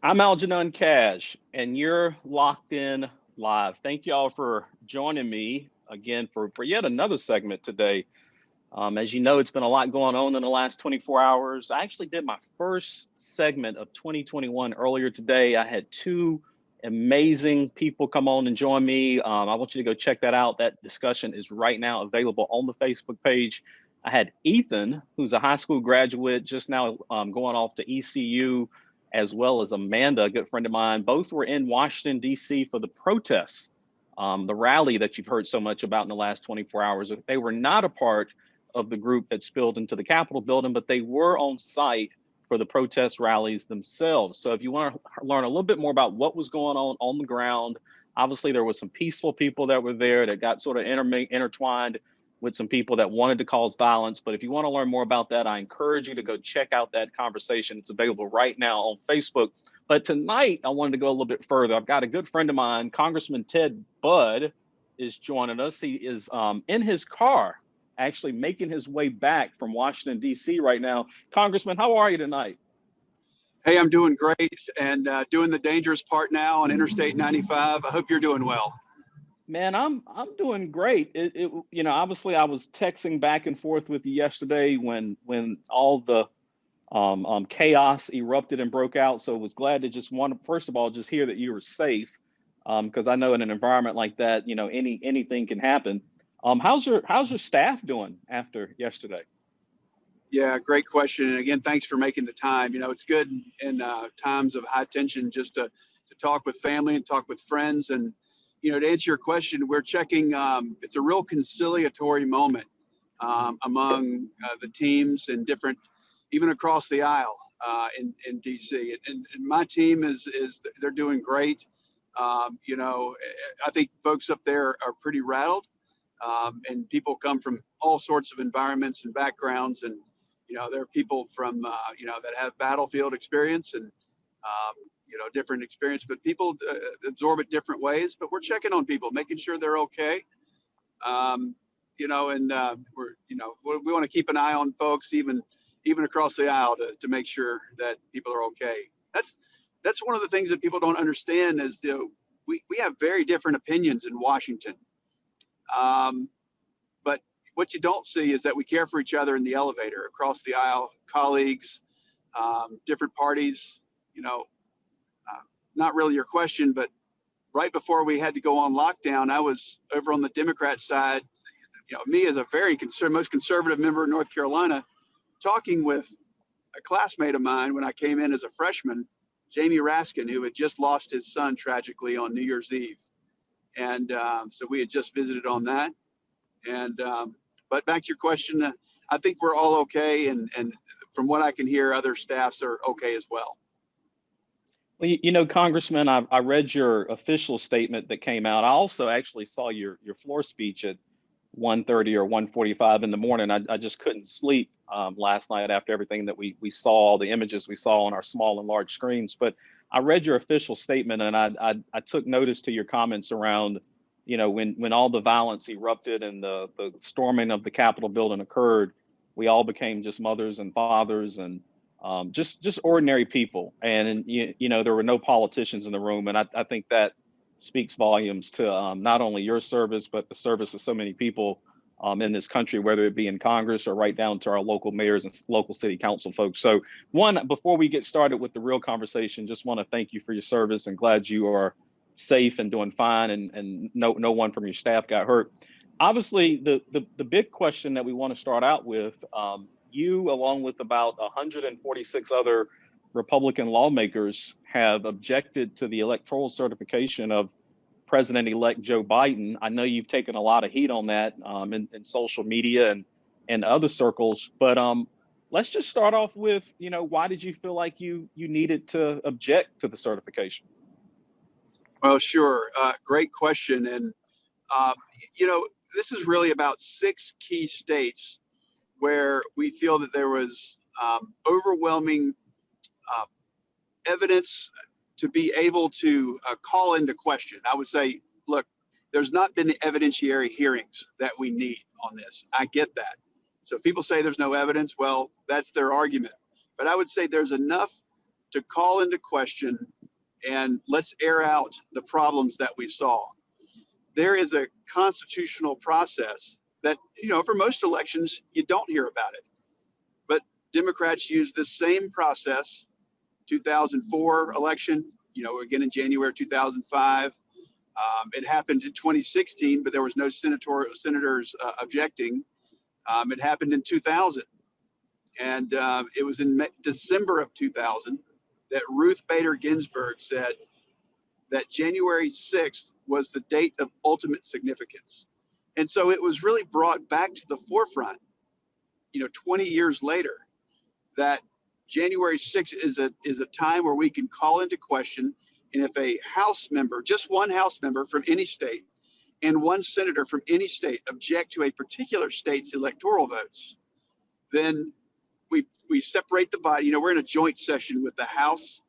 I'm Algenon Cash, and you're locked in live. Thank you all for joining me again for yet another segment today. As you know, it's been a lot going on in the last 24 hours. I actually did my first segment of 2021 earlier today. I had two amazing people come on and join me. I want you to go check that out. That discussion is right now available on the Facebook page. I had Ethan, who's a high school graduate, just now going off to ECU, as well as Amanda, a good friend of mine. Both were in Washington, D.C. for the protests, the rally that you've heard so much about in the last 24 hours. They were not a part of the group that spilled into the Capitol building, but they were on site for the protest rallies themselves. So if you want to learn a little bit more about what was going on the ground, obviously there was some peaceful people that were there that got sort of intertwined with some people that wanted to cause violence. But if you want to learn more about that, I encourage you to go check out that conversation. It's available right now on Facebook. But tonight, I wanted to go a little bit further. I've got a good friend of mine, Congressman Ted Budd, is joining us. He is in his car, actually making his way back from Washington, D.C. right now. Congressman, how are you tonight? Hey, I'm doing great and doing the dangerous part now on Interstate 95. I hope you're doing well. Man, I'm doing great. Obviously I was texting back and forth with you yesterday when all the chaos erupted and broke out. So was glad to just first of all, just hear that you were safe. Because I know in an environment like that, anything can happen. How's your staff doing after yesterday? Yeah, great question. And again, thanks for making the time. It's good in times of high tension just to talk with family and talk with friends. And, to answer your question, we're checking, it's a real conciliatory moment among the teams and different, even across the aisle in DC. And my team they're doing great. I think folks up there are pretty rattled, and people come from all sorts of environments and backgrounds. And, there are people from, that have battlefield experience and, different experience, but people absorb it different ways. But we're checking on people, making sure they're okay. And we want to keep an eye on folks, even across the aisle, to make sure that people are okay. That's one of the things that people don't understand is we have very different opinions in Washington. But what you don't see is that we care for each other in the elevator, across the aisle, colleagues, different parties. Not really your question, but right before we had to go on lockdown, I was over on the Democrat side. Me as a most conservative member of North Carolina, talking with a classmate of mine when I came in as a freshman, Jamie Raskin, who had just lost his son tragically on New Year's Eve. And so we had just visited on that. And but back to your question, I think we're all okay. And from what I can hear, other staffs are okay as well. Well, Congressman, I read your official statement that came out. I also actually saw your floor speech at 1:30 or 1:45 in the morning. I just couldn't sleep last night after everything that we saw, all the images we saw on our small and large screens. But I read your official statement, and I took notice to your comments around, when all the violence erupted and the storming of the Capitol building occurred, we all became just mothers and fathers and just ordinary people. And there were no politicians in the room, and I think that speaks volumes to not only your service, but the service of so many people in this country, whether it be in Congress or right down to our local mayors and local city council folks. So before we get started with the real conversation, just want to thank you for your service and glad you are safe and doing fine, and no one from your staff got hurt. Obviously, the big question that we want to start out with, you, along with about 146 other Republican lawmakers, have objected to the electoral certification of President-elect Joe Biden. I know you've taken a lot of heat on that in social media and other circles, but let's just start off with, why did you feel like you needed to object to the certification? Well, sure. Great question. And, this is really about 6 key states where we feel that there was overwhelming evidence to be able to call into question. I would say, look, there's not been the evidentiary hearings that we need on this. I get that. So if people say there's no evidence, well, that's their argument. But I would say there's enough to call into question and let's air out the problems that we saw. There is a constitutional process that, for most elections, you don't hear about it. But Democrats use the same process, 2004 election, again in January 2005. It happened in 2016, but there was no senators objecting. It happened in 2000. And it was in December of 2000 that Ruth Bader Ginsburg said that January 6th was the date of ultimate significance. And so it was really brought back to the forefront, 20 years later, that January 6th is a time where we can call into question, and if a House member, just one House member from any state, and one senator from any state object to a particular state's electoral votes, then we separate the body. We're in a joint session with the House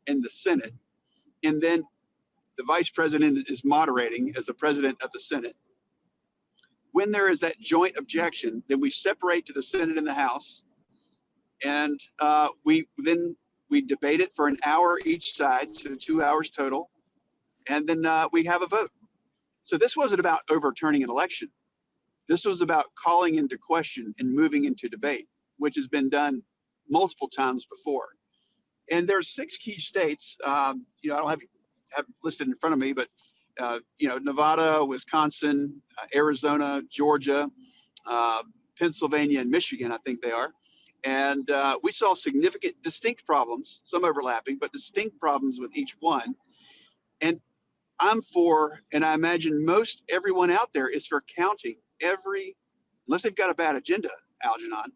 and the Senate, and then the vice president is moderating as the president of the Senate. When there is that joint objection, then we separate to the Senate and the House, and we debate it for an hour each side, so 2 hours total, and then we have a vote. So this wasn't about overturning an election. This was about calling into question and moving into debate, which has been done multiple times before. And there's 6 key states. I don't have listed in front of me, but Nevada, Wisconsin, Arizona, Georgia, Pennsylvania, and Michigan, I think they are. And we saw significant, distinct problems, some overlapping, but distinct problems with each one. And I'm for, and I imagine most everyone out there is for counting unless they've got a bad agenda, Algenon,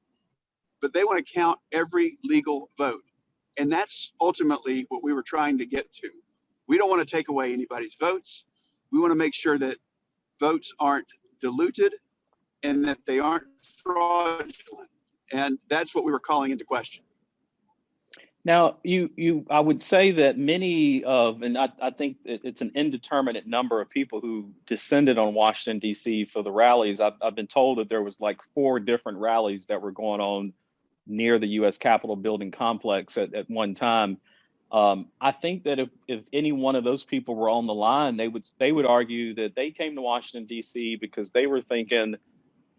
but they want to count every legal vote. And that's ultimately what we were trying to get to. We don't want to take away anybody's votes. We want to make sure that votes aren't diluted and that they aren't fraudulent. And that's what we were calling into question. Now, I would say that many of, and I think it's an indeterminate number of people who descended on Washington, D.C. for the rallies. I've been told that there was like 4 different rallies that were going on near the U.S. Capitol building complex at one time. I think that if any one of those people were on the line, they would argue that they came to Washington, D.C. because they were thinking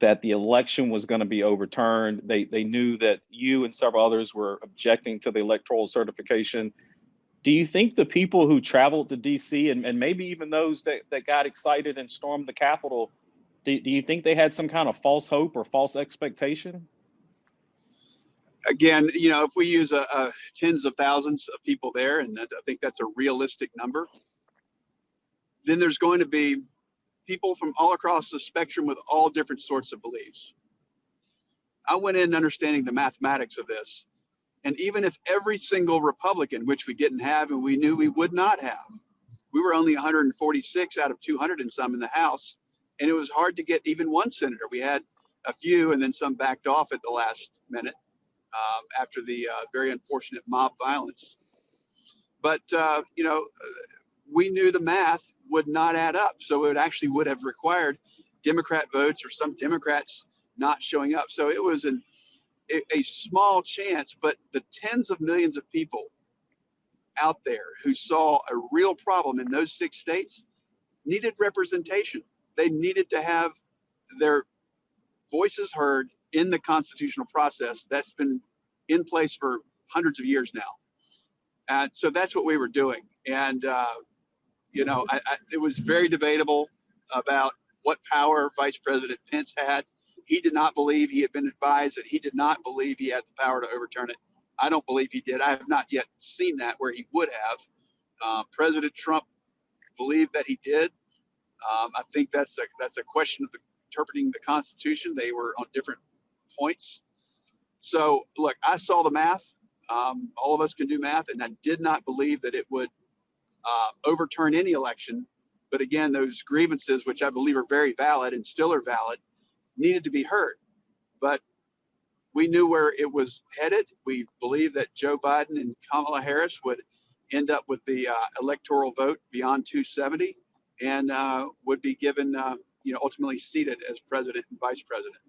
that the election was going to be overturned. They knew that you and several others were objecting to the electoral certification. Do you think the people who traveled to D.C. and maybe even those that got excited and stormed the Capitol, do you think they had some kind of false hope or false expectation? Again, if we use tens of thousands of people there, and I think that's a realistic number, then there's going to be people from all across the spectrum with all different sorts of beliefs. I went in understanding the mathematics of this. And even if every single Republican, which we didn't have and we knew we would not have, we were only 146 out of 200 and some in the House, and it was hard to get even one senator. We had a few, and then some backed off at the last minute after the very unfortunate mob violence. But, we knew the math would not add up. So it actually would have required Democrat votes or some Democrats not showing up. So it was a small chance, but the tens of millions of people out there who saw a real problem in those 6 states needed representation. They needed to have their voices heard in the constitutional process that's been in place for hundreds of years now. And so that's what we were doing. And, it was very debatable about what power Vice President Pence had. He did not believe, he had been advised that he did not believe he had the power to overturn it. I don't believe he did. I have not yet seen that where he would have. President Trump believed that he did. I think that's a question of interpreting the Constitution. They were on different points. So look, I saw the math. All of us can do math, and I did not believe that it would overturn any election. But again, those grievances, which I believe are very valid and still are valid, needed to be heard. But we knew where it was headed. We believed that Joe Biden and Kamala Harris would end up with the electoral vote beyond 270 and would be given, ultimately seated as president and vice president.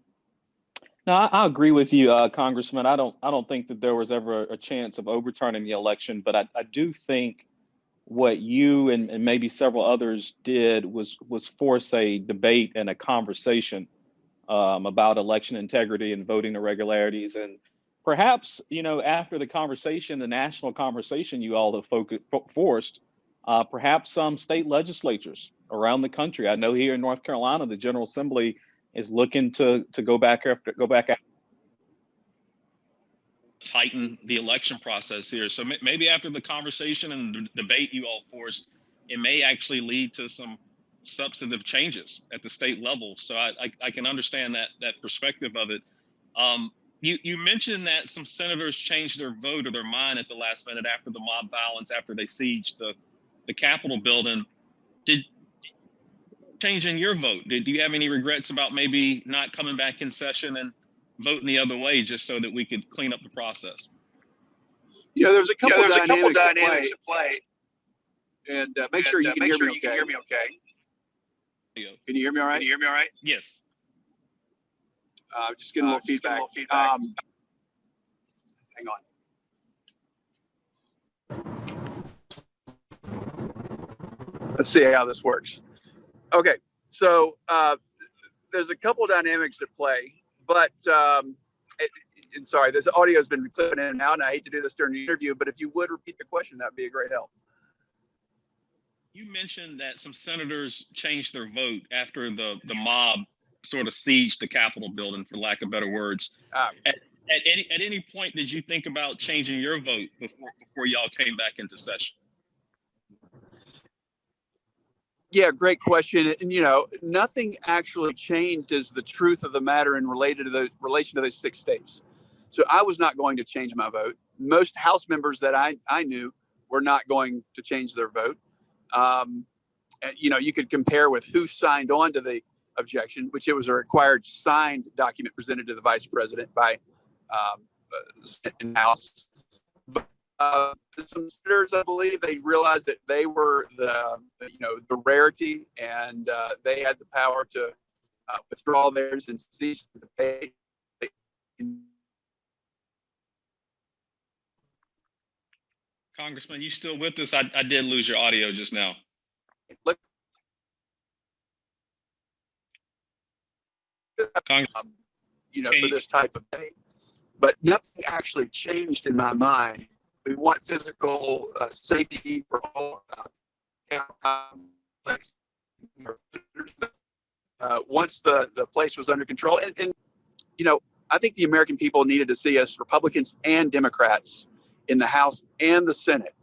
No, I agree with you, Congressman. I don't think that there was ever a chance of overturning the election, but I do think what you and maybe several others did was force a debate and a conversation about election integrity and voting irregularities. And perhaps, after the conversation, the national conversation you all have forced, perhaps some state legislatures around the country. I know here in North Carolina, the General Assembly is looking to go back after tighten the election process here. So maybe after the conversation and the debate you all forced, it may actually lead to some substantive changes at the state level. So I can understand that perspective of it. You mentioned that some senators changed their vote or their mind at the last minute after the mob violence, after they sieged the Capitol building. Did changing your vote? Do you have any regrets about maybe not coming back in session and voting the other way just so that we could clean up the process? There's a couple there's a couple dynamics at dynamics at play. and make sure you can hear me okay. Can you hear me all right? Can you hear me all right? Yes. Just getting a little feedback. Hang on. Let's see how this works. Okay, so there's a couple dynamics at play, but and sorry, this audio has been clipping in and out, and I hate to do this during the interview, but if you would repeat the question, that'd be a great help. You mentioned that some senators changed their vote after the mob sort of sieged the Capitol building, for lack of better words. At any point, did you think about changing your vote before y'all came back into session? Yeah, great question. And nothing actually changed is the truth of the matter in relation to those 6 states. So I was not going to change my vote. Most House members that I knew were not going to change their vote. And, you could compare with who signed on to the objection, which it was a required signed document presented to the vice president by the House. But some senators, I believe, they realized that they were the rarity, and they had the power to withdraw theirs and cease the debate. Congressman, you still with us? I did lose your audio just now. Look, for this type of thing, but nothing actually changed in my mind. We want physical safety for all. Once the place was under control, and I think the American people needed to see us, Republicans and Democrats, in the House and the Senate,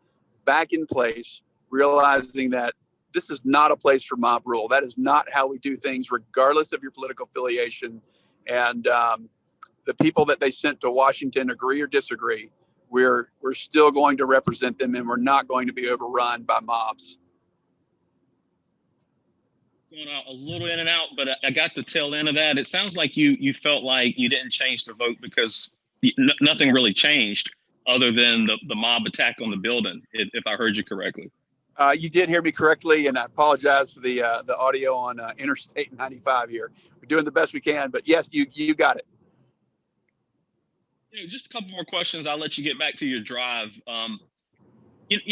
back in place, realizing that this is not a place for mob rule. That is not how we do things, regardless of your political affiliation. And the people that they sent to Washington, agree or disagree, we're still going to represent them, and we're not going to be overrun by mobs. Going out a little in and out, but I got the tail end of that. It sounds like you felt like you didn't change the vote because nothing really changed other than the mob attack on the building, if I heard you correctly. You did hear me correctly, and I apologize for the audio on Interstate 95 here. We're doing the best we can, but yes, you got it. Just a couple more questions. I'll let you get back to your drive. The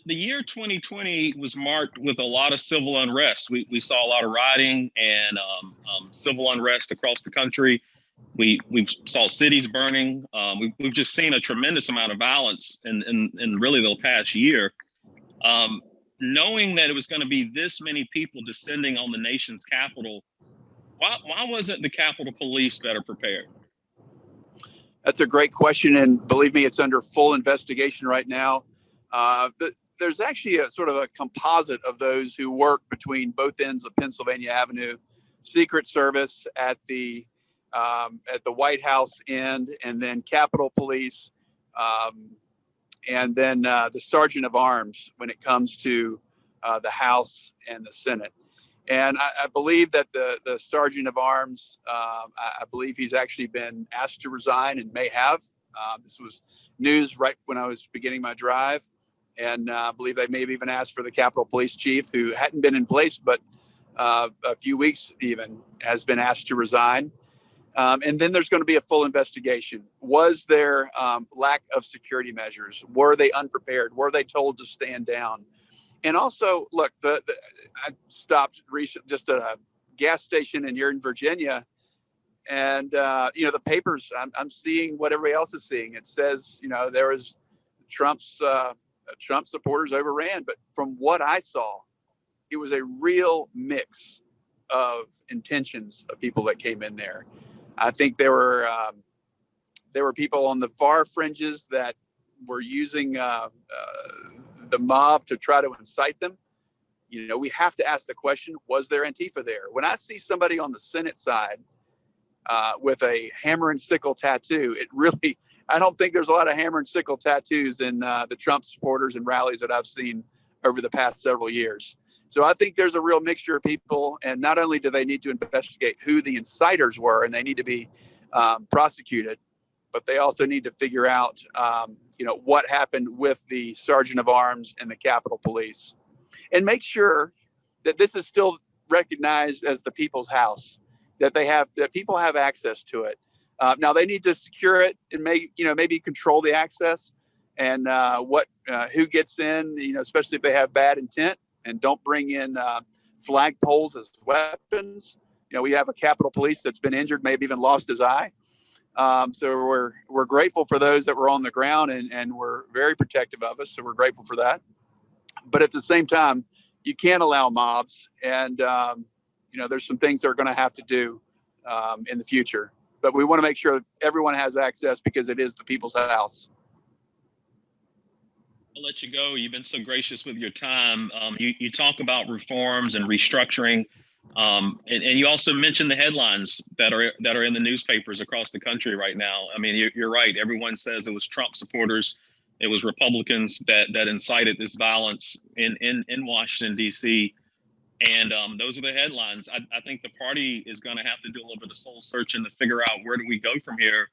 year 2020 was marked with a lot of civil unrest. We saw a lot of rioting and civil unrest across the country. We saw cities burning. We've just seen a tremendous amount of violence in really the past year. Knowing that it was going to be this many people descending on the nation's capital, why wasn't the Capitol Police better prepared? That's a great question, and believe me, it's under full investigation right now. There's actually a sort of a composite of those who work between both ends of Pennsylvania Avenue, Secret Service at the White House end, and then Capitol Police, and then the Sergeant of Arms when it comes to the House and the Senate. And I believe that the Sergeant of Arms, I believe he's actually been asked to resign and may have. This was news right when I was beginning my drive. And I believe they may have even asked for the Capitol Police Chief, who hadn't been in place, but a few weeks even, has been asked to resign. And then there's going to be a full investigation. Was there lack of security measures? Were they unprepared? Were they told to stand down? And also, look, I stopped just at a gas station, and you're in Virginia, and the papers. I'm seeing what everybody else is seeing. It says, there was Trump supporters overran, but from what I saw, it was a real mix of intentions of people that came in there. I think there were people on the far fringes that were using the mob to try to incite them. We have to ask the question: was there Antifa there? When I see somebody on the Senate side with a hammer and sickle tattoo, I don't think there's a lot of hammer and sickle tattoos in the Trump supporters and rallies that I've seen over the past several years. So I think there's a real mixture of people, and not only do they need to investigate who the inciters were, and they need to be prosecuted, but they also need to figure out, what happened with the Sergeant of Arms and the Capitol Police, and make sure that this is still recognized as the people's house, that people have access to it. Now they need to secure it and maybe control the access and who gets in, especially if they have bad intent, and don't bring in flagpoles as weapons. We have a Capitol Police that's been injured, maybe even lost his eye. So we're grateful for those that were on the ground and were very protective of us. So we're grateful for that. But at the same time, you can't allow mobs, and there's some things they're going to have to do in the future. But we want to make sure everyone has access, because it is the people's house. I'll let you go. You've been so gracious with your time. You talk about reforms and restructuring, and you also mentioned the headlines that are in the newspapers across the country right now. I mean, you're right. Everyone says it was Trump supporters, it was Republicans that incited this violence in Washington, D.C. And those are the headlines. I think the party is going to have to do a little bit of soul searching to figure out, where do we go from here.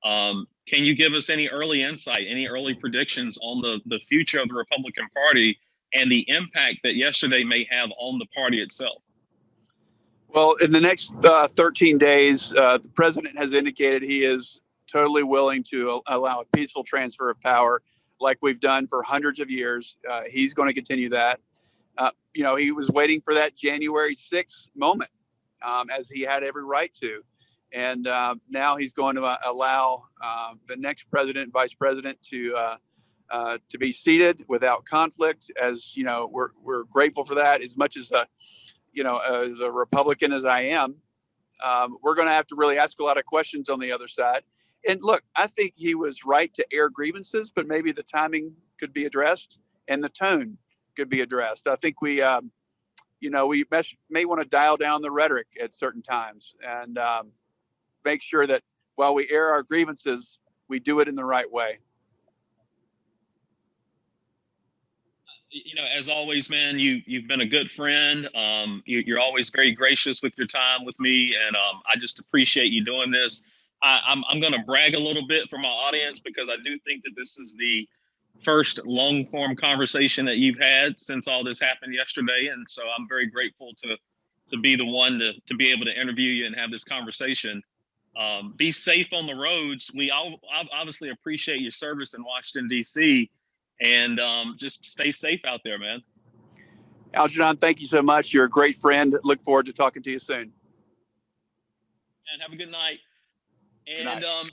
Can you give us any early insight, any early predictions on the future of the Republican Party and the impact that yesterday may have on the party itself? Well, in the next 13 days, the president has indicated he is totally willing to allow a peaceful transfer of power like we've done for hundreds of years. He's going to continue that. He was waiting for that January 6th moment, as he had every right to. And now he's going to allow the next president, vice president to be seated without conflict. As we're grateful for that. As much as as a Republican as I am, we're going to have to really ask a lot of questions on the other side. And look, I think he was right to air grievances, but maybe the timing could be addressed and the tone could be addressed. I think we may want to dial down the rhetoric at certain times and make sure that while we air our grievances, we do it in the right way. As always, man, you've been a good friend. You're always very gracious with your time with me, and I just appreciate you doing this. I'm going to brag a little bit for my audience, because I do think that this is the first long form conversation that you've had since all this happened yesterday, and so I'm very grateful to be the one to be able to interview you and have this conversation. Be safe on the roads. We all obviously appreciate your service in Washington, D.C., and just stay safe out there, man. Algenon, thank you so much. You're a great friend. Look forward to talking to you soon. And have a good night. Good And night.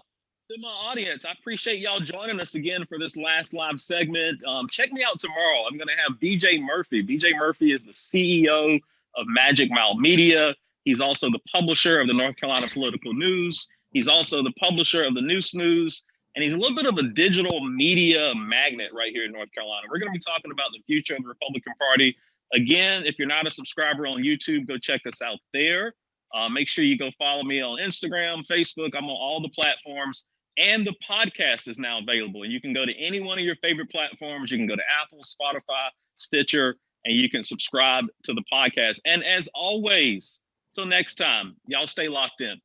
to my audience, I appreciate y'all joining us again for this last live segment. Check me out tomorrow. I'm going to have BJ Murphy. BJ Murphy is the CEO of Magic Mile Media. He's also the publisher of the North Carolina Political News. He's also the publisher of the New Snooze. And he's a little bit of a digital media magnet right here in North Carolina. We're going to be talking about the future of the Republican Party. Again, if you're not a subscriber on YouTube, go check us out there. Make sure you go follow me on Instagram, Facebook. I'm on all the platforms. And the podcast is now available. And you can go to any one of your favorite platforms. You can go to Apple, Spotify, Stitcher, and you can subscribe to the podcast. And as always, till next time, y'all stay locked in.